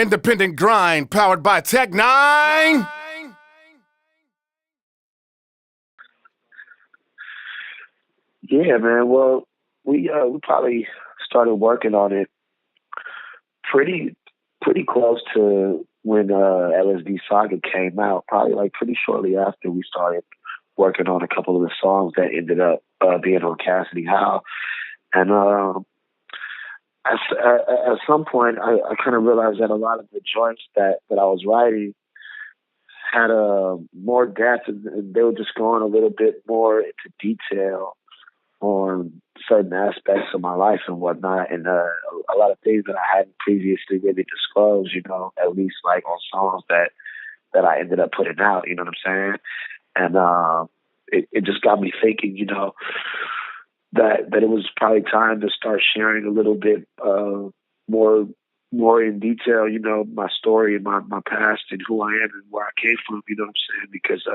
Independent grind powered by Tech Nine. Yeah, man. Well, we probably started working on it pretty pretty close to when LSD Saga came out. Probably like pretty shortly after we started working on a couple of the songs that ended up being on Cassidy Howell. And at some point, I kind of realized that a lot of the joints that I was writing had more depth, and they were just going a little bit more into detail on certain aspects of my life and whatnot, and a lot of things that I hadn't previously really disclosed, at least like on songs that I ended up putting out, you know what I'm saying? And it just got me thinking, that it was probably time to start sharing a little bit more more in detail, my story and my past and who I am and where I came from, you know what I'm saying? Because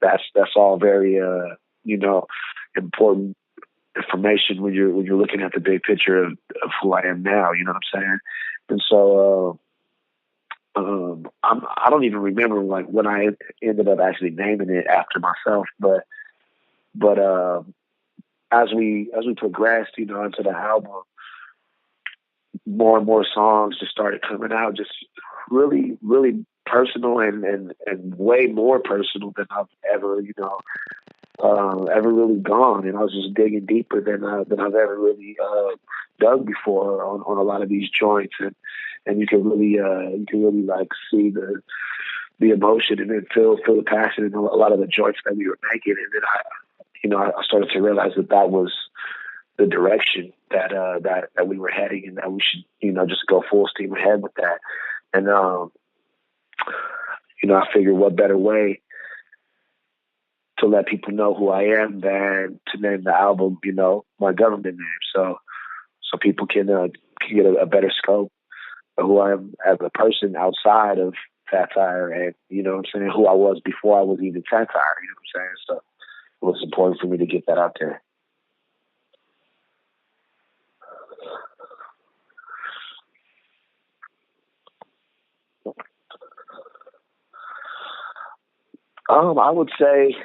that's all very important information when you're looking at the big picture of who I am now, you know what I'm saying? And so I don't even remember like when I ended up actually naming it after myself, but as we progressed, into the album, more and more songs just started coming out, just really, really personal and way more personal than I've ever, ever really gone. And I was just digging deeper than I've ever really dug before on a lot of these joints, and you can really like see the emotion and then feel the passion in a lot of the joints that we were making. And then I started to realize that was the direction that we were heading, and that we should, just go full steam ahead with that. And I figured what better way to let people know who I am than to name the album, my government name, so people can get a better scope of who I am as a person outside of Sahtyre, and what I'm saying, who I was before I was even Sahtyre, what I'm saying. So it was important for me to get that out there. I would say,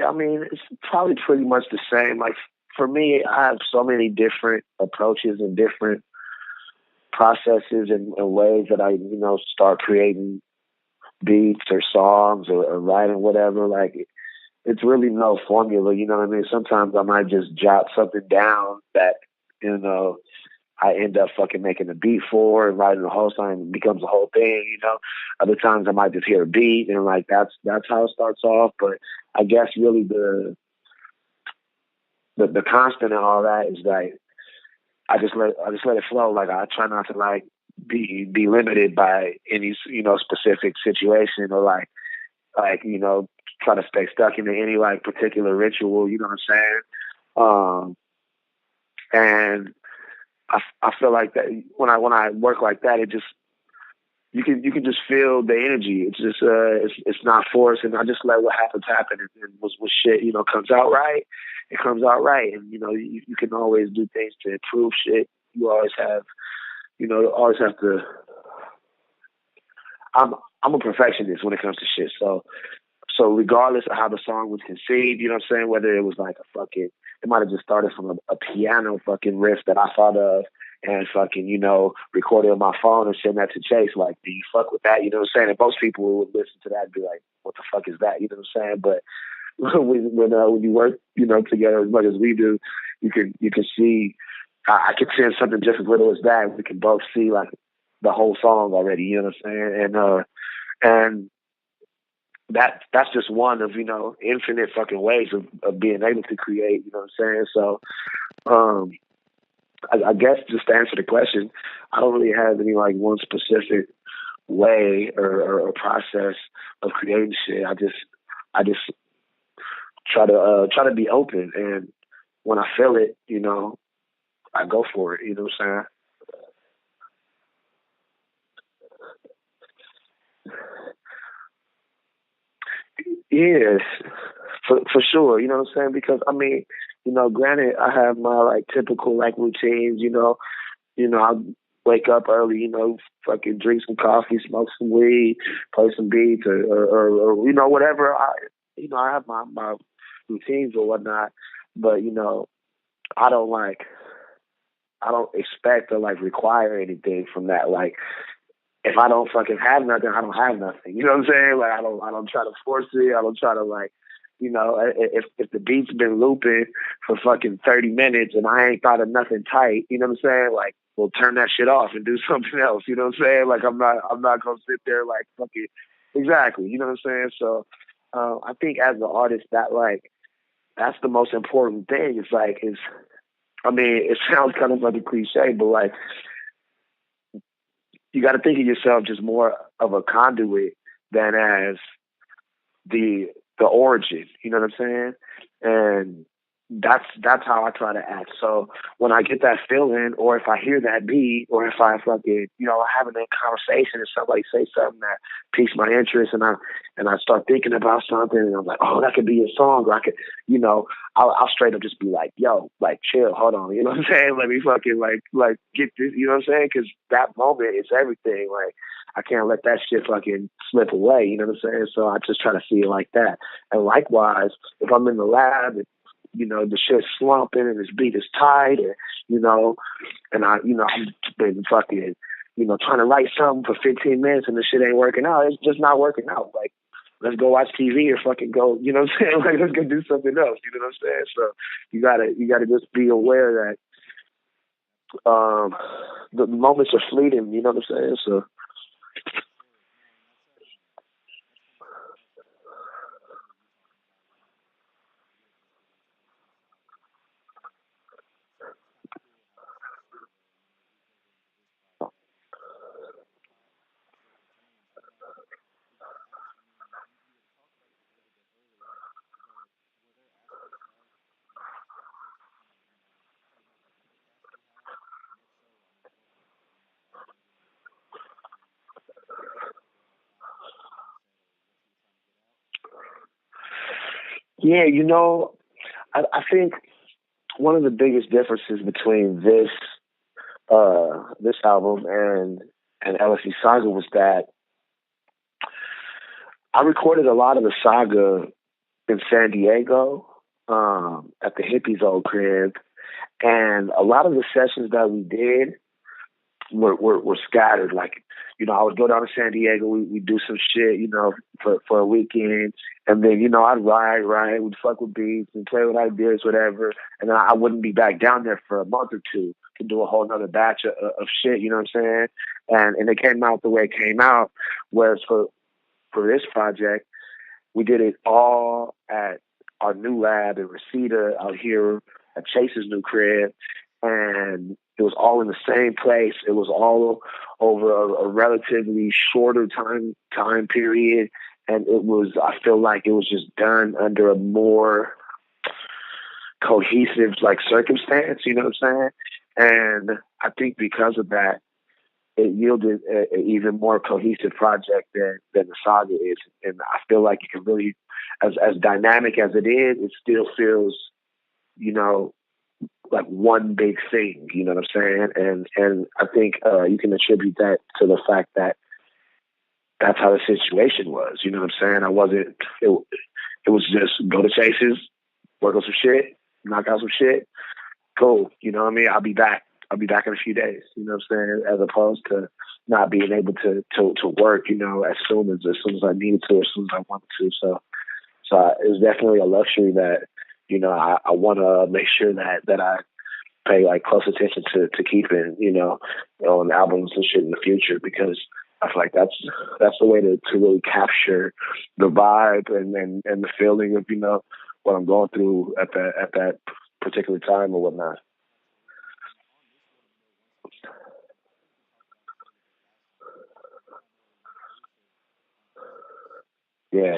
I mean, it's probably pretty much the same. Like for me, I have so many different approaches and different processes and ways that I, start creating beats or songs or writing whatever. Like it's really no formula, you know what I mean? Sometimes I might just jot something down that, I end up fucking making a beat for and writing the whole song, and it becomes a whole thing. Other times I might just hear a beat and like that's how it starts off. But I guess really the constant and all that is like I just let it flow. Like I try not to like be limited by any specific situation or like try to stay stuck into any like particular ritual. You know what I'm saying? And I feel like that when I work like that, it just you can just feel the energy. It's just it's not forced, and I just let what happens happen. And was shit comes out right, it comes out right. And you can always do things to improve shit. You always have always have to. I'm a perfectionist when it comes to shit. So regardless of how the song was conceived, you know what I'm saying, whether it was like it might have just started from a piano fucking riff that I thought of and fucking, recorded on my phone and send that to Chase. Like, do you fuck with that? You know what I'm saying? And most people would listen to that and be like, what the fuck is that? You know what I'm saying? But when you work, together as much as we do, you can see, I can send something just as little as that. We can both see like the whole song already, you know what I'm saying? And that's just one of infinite fucking ways of being able to create, you know what I'm saying? So I guess just to answer the question, I don't really have any like one specific way or process of creating shit. I just try to be open, and when I feel it, I go for it, you know what I'm saying? Yes, for sure. You know what I'm saying? Because I mean, granted, I have my like typical like routines. I wake up early, fucking drink some coffee, smoke some weed, play some beats, or whatever. I have my routines or whatnot, but I don't I don't expect or like require anything from that. Like if I don't fucking have nothing, I don't have nothing. You know what I'm saying? Like I don't try to force it. I don't try to like, if the beat's been looping for fucking 30 minutes and I ain't thought of nothing tight, you know what I'm saying? Like, we'll turn that shit off and do something else. You know what I'm saying? Like I'm not gonna sit there like fucking exactly. You know what I'm saying? So I think as an artist that like that's the most important thing. I mean, it sounds kind of like a cliche, but like you got to think of yourself just more of a conduit than as the origin. You know what I'm saying? And that's how I try to act. So when I get that feeling, or if I hear that beat, or if I fucking having a conversation and somebody say something that piques my interest, and I start thinking about something, and I'm like, oh, that could be a song, or I could, I'll straight up just be like, yo, like chill, hold on, you know what I'm saying? Let me fucking like get this, you know what I'm saying? Because that moment is everything. Like I can't let that shit fucking slip away, you know what I'm saying? So I just try to see it like that. And likewise, if I'm in the lab, the shit's slumping and this beat is tight, and I've been fucking, trying to write something for 15 minutes and the shit ain't working out. It's just not working out. Like, let's go watch TV or fucking go, you know what I'm saying? Like, let's go do something else. You know what I'm saying? So you gotta just be aware that, the moments are fleeting. You know what I'm saying? So. Yeah, I think one of the biggest differences between this album and LSD Saga was that I recorded a lot of the saga in San Diego, at the hippies' old crib, and a lot of the sessions that we did were scattered. Like, I would go down to San Diego, we'd do some shit, for a weekend, and then, I'd ride, we'd fuck with beats and play with ideas, whatever, and then I wouldn't be back down there for a month or two to do a whole nother batch of shit, you know what I'm saying? And it came out the way it came out, whereas for this project, we did it all at our new lab in Reseda out here at Chase's new crib, and it was all in the same place. It was all over a relatively shorter time period, and I feel like it was just done under a more cohesive like circumstance. You know what I'm saying? And I think because of that, it yielded an even more cohesive project than the saga is. And I feel like it can really, as dynamic as it is, it still feels, like one big thing. You know what I'm saying? And I think you can attribute that to the fact that that's how the situation was. You know what I'm saying? I wasn't. It was just go to Chases, work on some shit, knock out some shit. Cool. You know what I mean? I'll be back in a few days, you know what I'm saying? As opposed to not being able to work, as soon as I needed to, as soon as I wanted to. So it was definitely a luxury that, I want to make sure that I pay like close attention to keeping, on albums and shit in the future, because I feel like that's the way to really capture the vibe and the feeling of, what I'm going through at that particular time or whatnot. Yeah.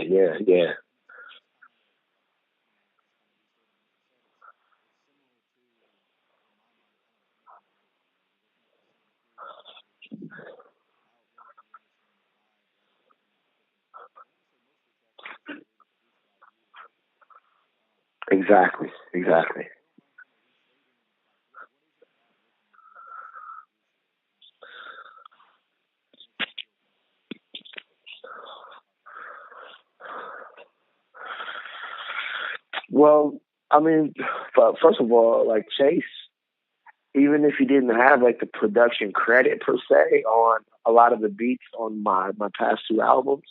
Exactly. Well, I mean, first of all, like Chase, even if he didn't have like the production credit per se on a lot of the beats on my past two albums,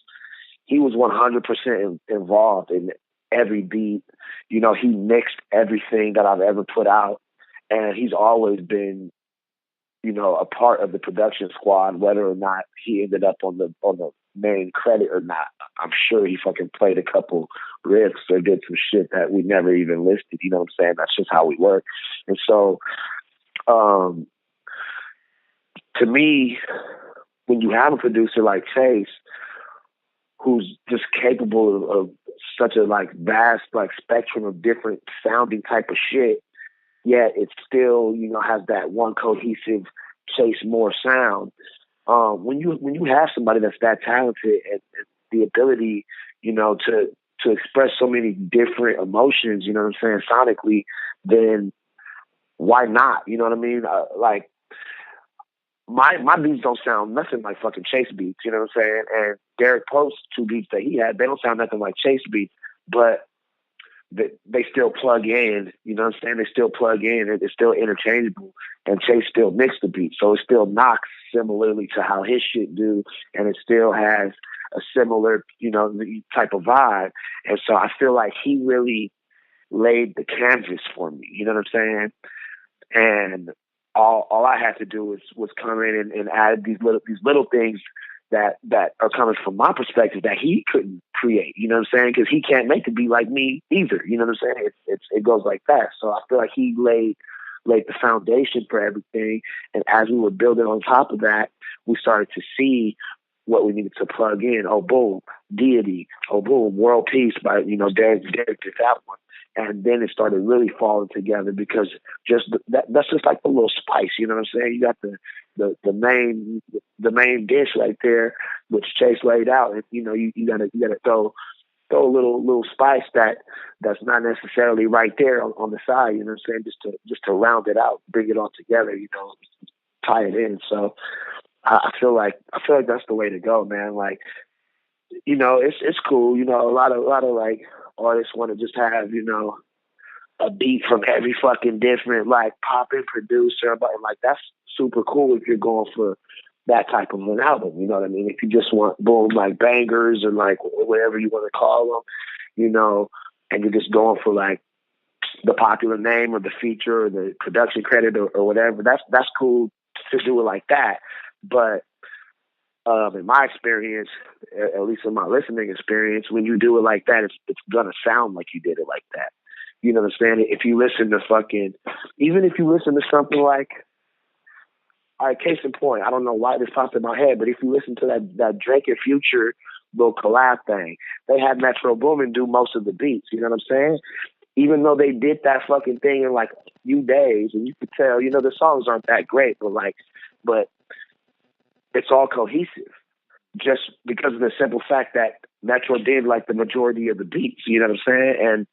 he was 100% involved in every beat. You know, he mixed everything that I've ever put out, and he's always been, you know, a part of the production squad, whether or not he ended up on the main credit or not. I'm sure he fucking played a couple riffs or did some shit that we never even listed. You know what I'm saying? That's just how we work. And so, um, to me, when you have a producer like Chase, who's just capable of such a like vast like spectrum of different sounding type of shit, yet it still, you know, has that one cohesive Chase Moore sound. When you have somebody that's that talented and the ability, you know, to express so many different emotions, you know what I'm saying, sonically, then why not? You know what I mean? Like my beats don't sound nothing like fucking Chase beats, you know what I'm saying? And Derek Post's two beats that he had, they don't sound nothing like Chase beats, but they still plug in, you know what I'm saying? They still plug in, and it's still interchangeable, and Chase still mixed the beat, so it still knocks similarly to how his shit do, and it still has a similar, you know, type of vibe. And so I feel like he really laid the canvas for me, you know what I'm saying? And all I had to do was come in and add these little things that are coming from my perspective that he couldn't create. You know what I'm saying? Because he can't make it be like me either. You know what I'm saying? It goes like that. So I feel like he laid the foundation for everything. And as we were building on top of that, we started to see what we needed to plug in. Oh, boom, Deity. Oh, boom, World Peace by, you know, Derek did that one. And then it started really falling together because just that's just like the little spice, you know what I'm saying? You got the main dish right there, which Chase laid out, and you know you gotta throw a little spice that's not necessarily right there on the side, you know what I'm saying? Just to round it out, bring it all together, you know, tie it in. So I feel like that's the way to go, man. Like, you know, it's cool, you know, a lot of like artists want to just have, you know, a beat from every fucking different like poppin' producer, but like that's super cool if you're going for that type of an album. You know what I mean? If you just want boom like bangers or like whatever you want to call them, you know, and you're just going for like the popular name or the feature or the production credit or whatever, that's cool to do it like that. But in my experience, at least in my listening experience, when you do it like that, it's gonna sound like you did it like that. You know what I'm saying? If you listen to even if you listen to something like, all right, case in point, I don't know why this popped in my head, but if you listen to that Drake and Future little collab thing, they had Metro Boomin do most of the beats. You know what I'm saying? Even though they did that fucking thing in like a few days, and you could tell, you know, the songs aren't that great, but it's all cohesive just because of the simple fact that Metro did like the majority of the beats, you know what I'm saying? And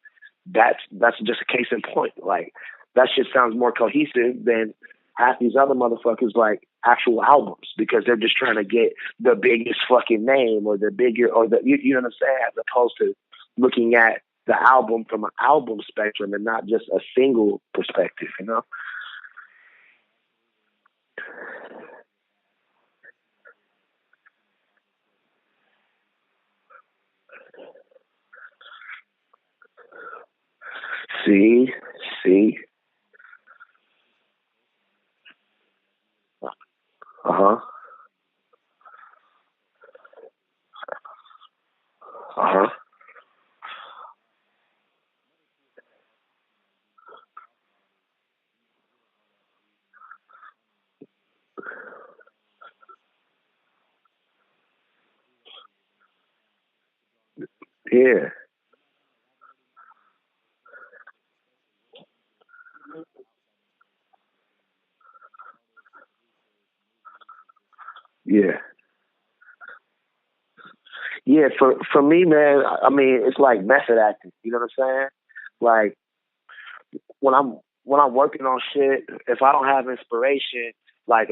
that's just a case in point. Like that shit sounds more cohesive than half these other motherfuckers like actual albums because they're just trying to get the biggest fucking name or the bigger or the you know what I'm saying, as opposed to looking at the album from an album spectrum and not just a single perspective, you know? See, see, uh-huh, uh-huh, yeah, yeah. Yeah, for me, man, I mean, it's like method acting. You know what I'm saying? Like when I'm working on shit, if I don't have inspiration, like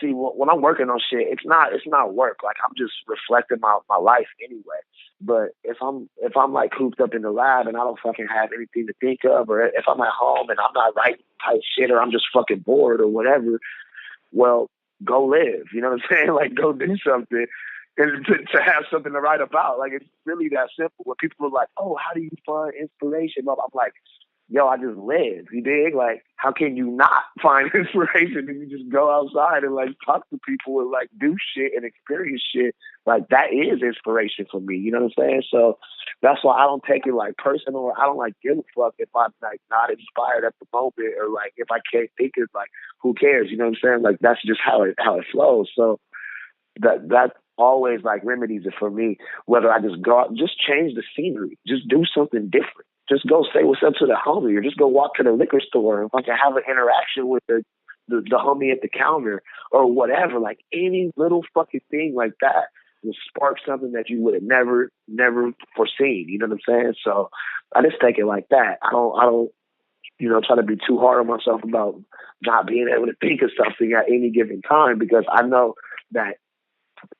see when I'm working on shit, it's not work. Like I'm just reflecting my life anyway. But if I'm like cooped up in the lab and I don't fucking have anything to think of, or if I'm at home and I'm not writing type shit, or I'm just fucking bored or whatever, well, go live. You know what I'm saying? Like, go do something and to have something to write about. Like, it's really that simple. When people are like, "Oh, how do you find inspiration?" I'm like, yo, I just live. You dig? Like, how can you not find inspiration if you just go outside and like talk to people and like do shit and experience shit? Like, that is inspiration for me. You know what I'm saying? So that's why I don't take it like personal. I don't like give a fuck if I'm like not inspired at the moment, or like if I can't think it. Like, who cares? You know what I'm saying? Like, that's just how it flows. So that always like remedies it for me. Whether I just go out, just change the scenery, just do something different. Just go say what's up to the homie, or just go walk to the liquor store and fucking have an interaction with the homie at the counter or whatever. Like, any little fucking thing like that will spark something that you would have never foreseen. You know what I'm saying? So I just take it like that. I don't try to be too hard on myself about not being able to think of something at any given time, because I know that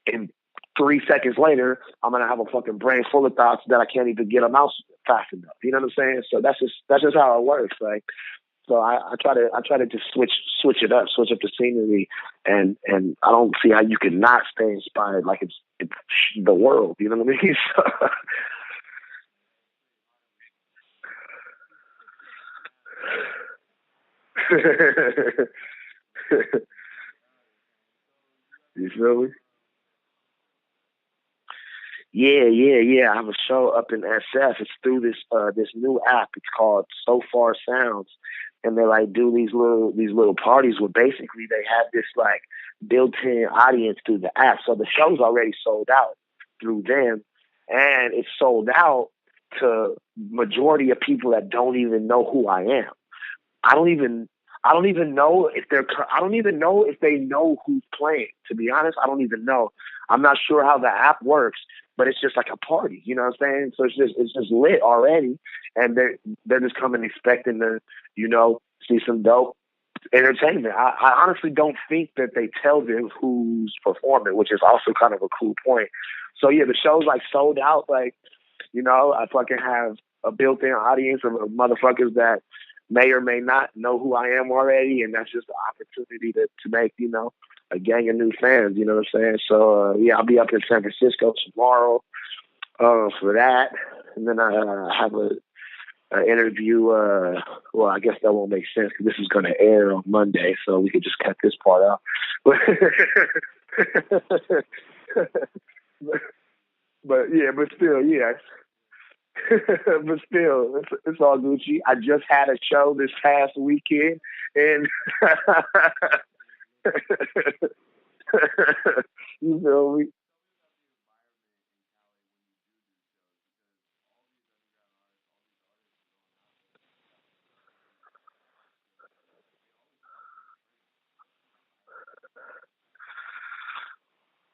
in 3 seconds later, I'm gonna have a fucking brain full of thoughts that I can't even get them out fast enough. You know what I'm saying? So that's just how it works. Like, so I try to just switch it up, switch up the scenery, and I don't see how you can not stay inspired. Like, it's the world. You know what I mean? You feel me? Yeah. I have a show up in SF. It's through this new app. It's called So Far Sounds, and they like do these little parties where basically they have this like built-in audience through the app. So the show's already sold out through them, and it's sold out to majority of people that don't even know who I am. I don't even I don't even know if I don't even know if they know who's playing. To be honest, I don't even know. I'm not sure how the app works, but it's just like a party. You know what I'm saying? So it's just lit already, and they're just coming expecting to see some dope entertainment. I honestly don't think that they tell them who's performing, which is also kind of a cool point. So yeah, the show's like sold out. Like, I fucking have a built-in audience of motherfuckers that may or may not know who I am already, and that's just the opportunity to make, a gang of new fans, you know what I'm saying? So, yeah, I'll be up in San Francisco tomorrow for that, and then I have an interview, well, I guess that won't make sense because this is going to air on Monday, so we could just cut this part out. But still, yeah. But still, it's all Gucci. I just had a show this past weekend, and you feel me?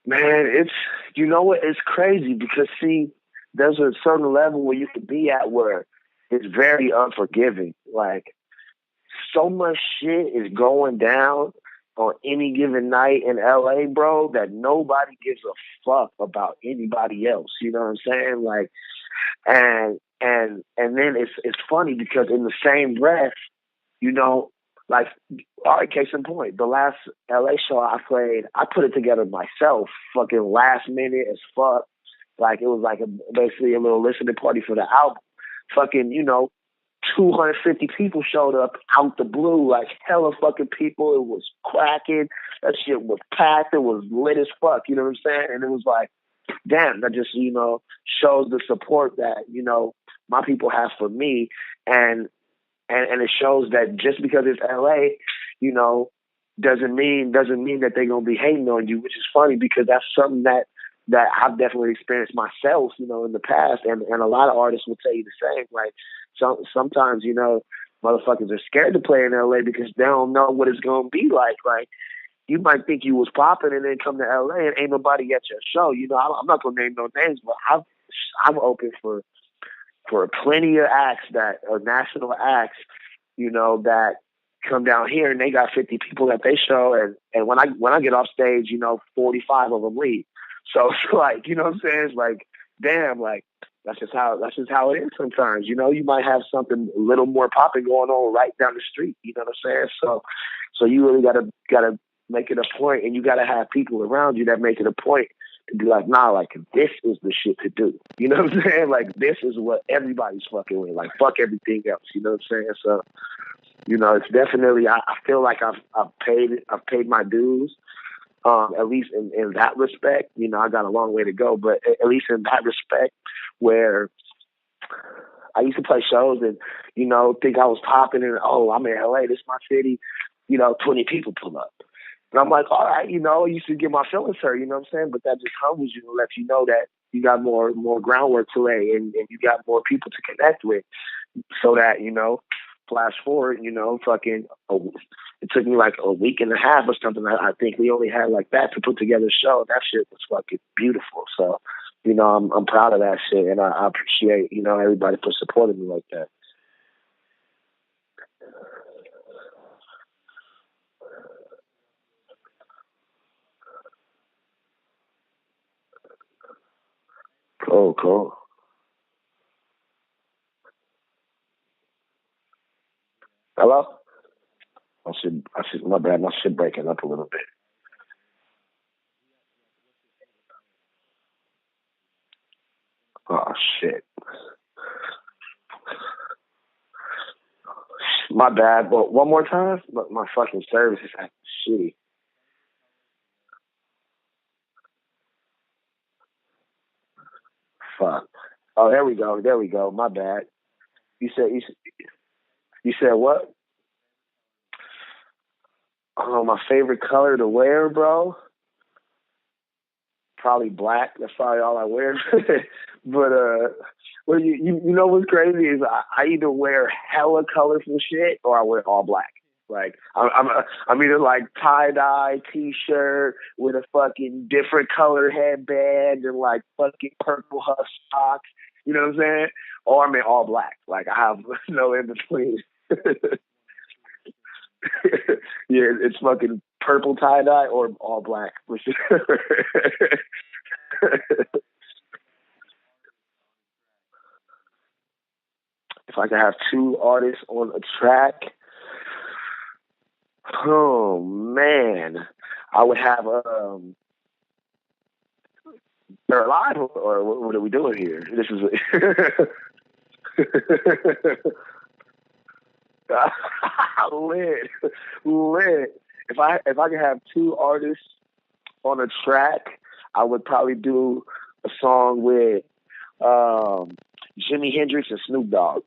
Man, you know what? It's crazy because see, there's a certain level where you can be at where it's very unforgiving. Like, so much shit is going down on any given night in LA, bro, that nobody gives a fuck about anybody else. You know what I'm saying? Like, and then it's funny because in the same breath, you know, like, all right, case in point, the last LA show I played, I put it together myself, fucking last minute as fuck. Like, it was like basically a little listening party for the album. Fucking, 250 people showed up out the blue, like hella fucking people. It was cracking. That shit was packed. It was lit as fuck. You know what I'm saying? And it was like, damn, that just, shows the support that, my people have for me. And it shows that just because it's LA, doesn't mean that they're gonna be hating on you, which is funny because that's something that I've definitely experienced myself, in the past, and a lot of artists will tell you the same. Like, sometimes, motherfuckers are scared to play in LA because they don't know what it's gonna be like. Like, you might think you was popping and then come to LA and ain't nobody at your show. I'm not gonna name no names, but I'm open for plenty of acts that are national acts, that come down here and they got 50 people at they show, and when I get off stage, 45 of them leave. So it's like, you know what I'm saying? It's like damn, like that's just how it is sometimes. You know, you might have something a little more popping going on right down the street. You know what I'm saying? So you really gotta make it a point, and you gotta have people around you that make it a point to be like, nah, like this is the shit to do. You know what I'm saying? Like this is what everybody's fucking with. Like fuck everything else. You know what I'm saying? So, you know, it's definitely. I feel like I've paid my dues. At least in that respect, you know, I got a long way to go, but at least in that respect, where I used to play shows and, you know, think I was popping and, oh, I'm in LA, this is my city, you know, 20 people pull up. And I'm like, all right, you know, I used to get my feelings hurt, you know what I'm saying? But that just humbles you and lets you know that you got more groundwork to lay and you got more people to connect with so that, you know, flash forward, you know, it took me like a week and a half or something. I think we only had like that to put together a show. That shit was fucking beautiful. So, you know, I'm proud of that shit, and I appreciate, you know, everybody for supporting me like that. Cool. Hello? My bad. My shit breaking up a little bit. Oh shit. My bad. But one more time. My fucking service is acting shitty. Fuck. Oh, there we go. There we go. My bad. You said what? Oh, my favorite color to wear, bro. Probably black. That's probably all I wear. But well, you know what's crazy is I either wear hella colorful shit or I wear all black. Like I'm either like tie dye t-shirt with a fucking different color headband and like fucking purple husk socks. You know what I'm saying? Or I'm in all black. Like I have no in between. Yeah, it's fucking purple tie dye or all black for sure. If I could have two artists on a track, oh man, I would have they're alive or what are we doing here? This is lit, lit. If I could have two artists on a track, I would probably do a song with Jimi Hendrix and Snoop Dogg.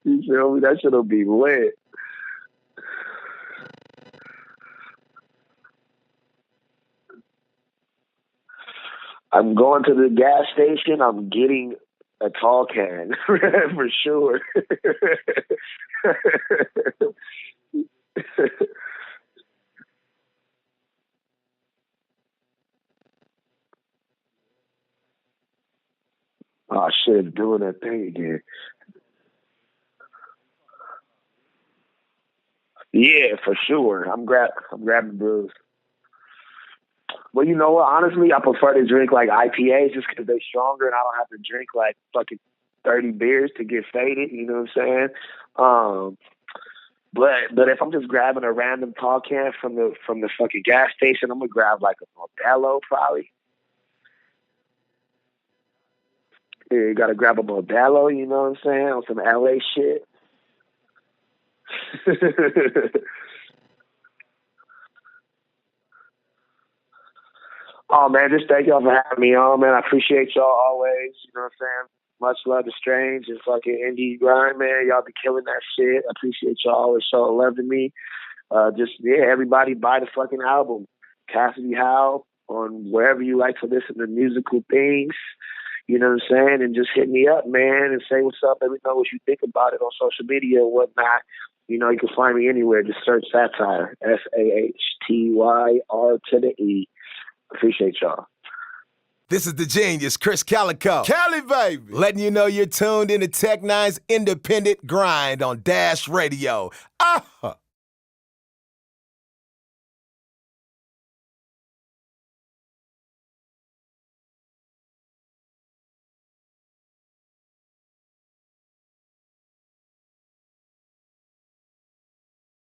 You feel me? That shit'll be lit. I'm going to the gas station. I'm getting a tall can for sure. Oh shit, doing that thing again. Yeah, for sure. I'm grabbing brews. Well, you know what? Honestly, I prefer to drink like IPAs just because they're stronger and I don't have to drink like fucking 30 beers to get faded. You know what I'm saying? Um, but if I'm just grabbing a random tall can from the fucking gas station, I'm gonna grab like a Modelo probably. Yeah, you gotta grab a Modelo. You know what I'm saying? On some LA shit. Oh man, just thank y'all for having me on, man. I appreciate y'all always. You know what I'm saying? Much love to Strange and fucking Indie Grind, man. Y'all be killing that shit. I appreciate y'all always showing love to me. Just yeah, everybody buy the fucking album. Cassidy Howell on wherever you like to listen to musical things. You know what I'm saying? And just hit me up, man, and say what's up. Let me know what you think about it on social media or whatnot. You know, you can find me anywhere. Just search Sahtyre. Sahtyr to the E. Appreciate y'all. This is the genius, Chris Calico. Cali, baby. Letting you know you're tuned into Tech Nine's Independent Grind on Dash Radio. Ah!